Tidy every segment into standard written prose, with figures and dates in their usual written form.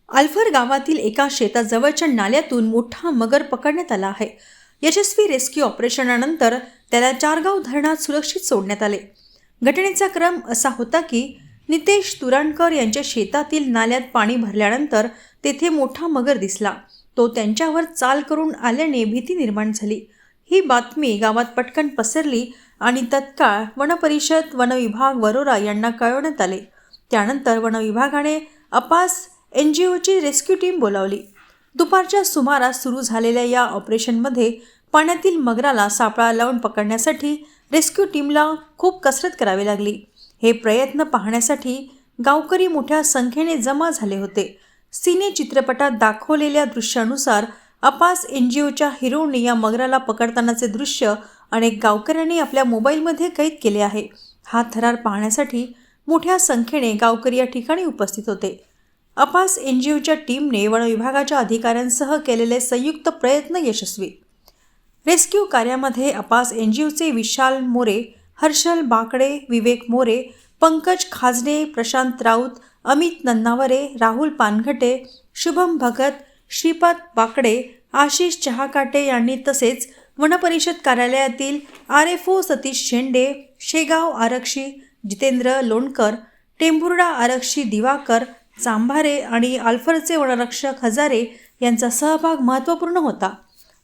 आल्फर गावातील एका शेताजवळच्या नाल्यातून मोठा मगर पकडण्यात आला आहे। यशस्वी रेस्क्यू ऑपरेशनानंतर त्याला चारगाव धरणात सुरक्षित सोडण्यात आले। घटनेचा क्रम असा होता की नितेश तुराणकर यांच्या शेतातील नाल्यात पाणी भरल्यानंतर तेथे मोठा मगर दिसला। तो त्यांच्यावर चाल करून आल्याने भीती निर्माण झाली। ही बातमी गावात पटकन पसरली आणि तत्काळ वनपरिषद, वनविभाग वरोरा यांना कळवण्यात आले। त्यानंतर वनविभागाने अपास NGOची रेस्क्यू टीम बोलावली। दुपारच्या सुमारास सुरू झालेल्या या ऑपरेशनमध्ये पाण्यातील मगराला सापळा लावून पकडण्यासाठी रेस्क्यू टीमला खूप कसरत करावी लागली। हे प्रयत्न पाहण्यासाठी गावकरी मोठ्या संख्येने जमा झाले होते। सिने चित्रपटात दाखवलेल्या दृश्यानुसार अपास NGOच्या हिरोने या मगराला पकडतानाचे दृश्य अनेक गावकऱ्यांनी आपल्या मोबाईलमध्ये कैद केले आहे। हा थरार पाहण्यासाठी मोठ्या संख्येने गावकरी या ठिकाणी उपस्थित होते। अपास NGOच्या टीमने वन विभागाच्या अधिकाऱ्यांसह केलेले संयुक्त प्रयत्न यशस्वी। रेस्क्यू कार्यामध्ये अपास NGOचे विशाल मोरे, हर्षल बाकडे, विवेक मोरे, पंकज खाजने, प्रशांत राऊत, अमित नन्नावरे, राहुल पानघटे, शुभम भगत, श्रीपाद बाकडे, आशिष चहाकाटे यांनी तसेच वनपरिषद कार्यालयातील RFO सतीश शेंडे, शेगाव आरक्षी जितेंद्र लोणकर, टेंभुर्णा आरक्षी दिवाकर चांभारे आणि आल्फरचे वनरक्षक हजारे यांचा सहभाग महत्त्वपूर्ण होता।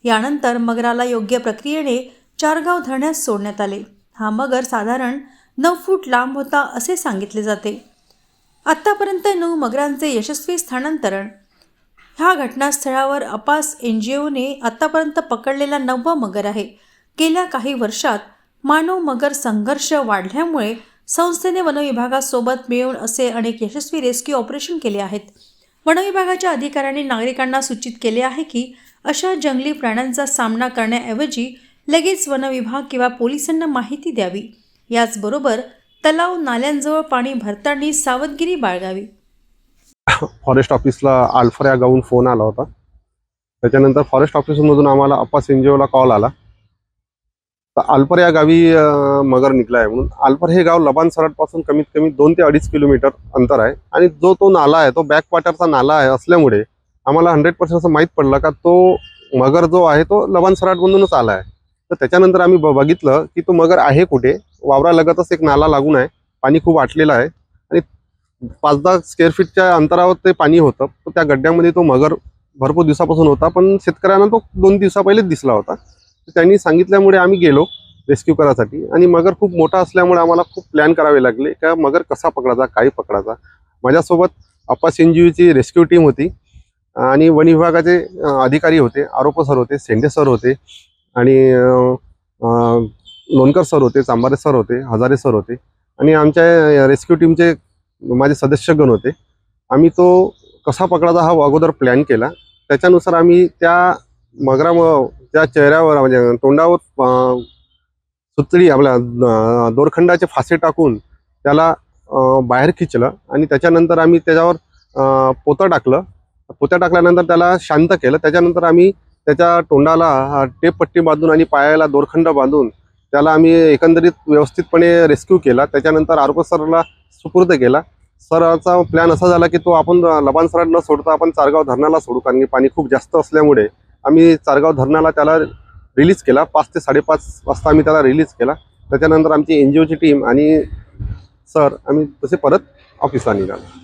यानंतर मगराला योग्य प्रक्रियेने चारगाव धरणात सोडण्यात आले। हा मगर साधारण 9 फूट लांब होता असे सांगितले जाते। आत्तापर्यंत 9 मगरांचे यशस्वी स्थानांतरण। ह्या घटनास्थळावर अपास NGOने आत्तापर्यंत पकडलेला 9वा मगर आहे। गेल्या काही वर्षात मानव मगर संघर्ष वाढल्यामुळे संस्थेने वनविभागासोबत मिळून असे अनेक यशस्वी रेस्क्यू ऑपरेशन केले आहेत। वनविभागाच्या अधिकाऱ्यांनी नागरिकांना सूचित केले आहे की अशा जंगली प्राण्यांचा सामना करण्याऐवजी लगेच वनविभाग किंवा पोलिसांना माहिती द्यावी। याचबरोबर तलाव नाल्यांजवळ पाणी भरताना सावधगिरी बाळगावी। फॉरेस्ट ऑफिसला आल्फर या गावून फोन आला होता। त्याच्यानंतर फॉरेस्ट ऑफिसमधून आम्हाला अपास NGOला कॉल आला तर आल्फर या गावी मगर निघला आहे म्हणून। आल्फर हे गाव लबान सराटपासून कमीत कमी 2 ते 2.5 किलोमीटर अंतर आहे आणि जो तो नाला आहे तो बॅकवॉटरचा नाला आहे असल्यामुळे आम्हाला 100% असं माहीत पडलं का तो मगर जो आहे तो लबान सराटमधूनच आला आहे। तर त्याच्यानंतर आम्ही बघितलं की तो मगर आहे कुठे। वावरालगतच एक नाला लागून आहे, पाणी खूप आटलेलं आहे आणि 5-10 स्क्वेअर फीटच्या अंतरावर ते पाणी होतं। तर त्या गड्ड्यामध्ये तो मगर भरपूर दिवसापासून होता, पण शेतकऱ्यांना तो 2 दिवसा पहिलेच दिसला होता। त्यांनी सांगितल्यामुळे आम्ही गेलो रेस्क्यू करायसाठी आणि मगर खूप मोठा असल्यामुळे आम्हाला खूप प्लॅन करावे लागले का मगर कसा पकडायचा, काय पकडायचा। माझ्यासोबत अपास NGOची रेस्क्यू टीम होती आणि वन विभागाचे अधिकारी होते, RFO सर होते, शेंडे सर होते आणि लोणकर सर होते, चांभारे सर होते, हजारे सर होते आणि आमच्या रेस्क्यू टीमचे माझे सदस्यगण होते। आम्ही तो कसा पकडायचा हा अगोदर प्लॅन केला। त्याच्यानुसार आम्ही त्या त्या चेहऱ्यावर म्हणजे तोंडावर सुतळी आपल्या दोरखंडाचे फासे टाकून त्याला बाहेर खिचलं आणि त्याच्यानंतर आम्ही त्याच्यावर पोतं टाकलं। पोतं टाकल्यानंतर त्याला शांत केलं। त्याच्यानंतर आम्ही त्याच्या तोंडाला टेप पट्टी बांधून आणि पायाला दोरखंड बांधून त्याला आम्ही एकंदरीत व्यवस्थितपणे रेस्क्यू केला। त्याच्यानंतर RFO सरला सुपूर्द केला। सरचा प्लॅन असा झाला की तो आपण लबान सराट न सोडता आपण चारगाव धरणाला सोडू, कारण की पाणी खूप जास्त असल्यामुळे आम्ही चारगाव धरणाला त्याला रिलीज केला। 5 ते 5:30 वाजता आम्ही त्याला रिलीज केला। त्याच्यानंतर आमची NGOची टीम आणि सर आम्ही तसे परत ऑफिसला निघालो।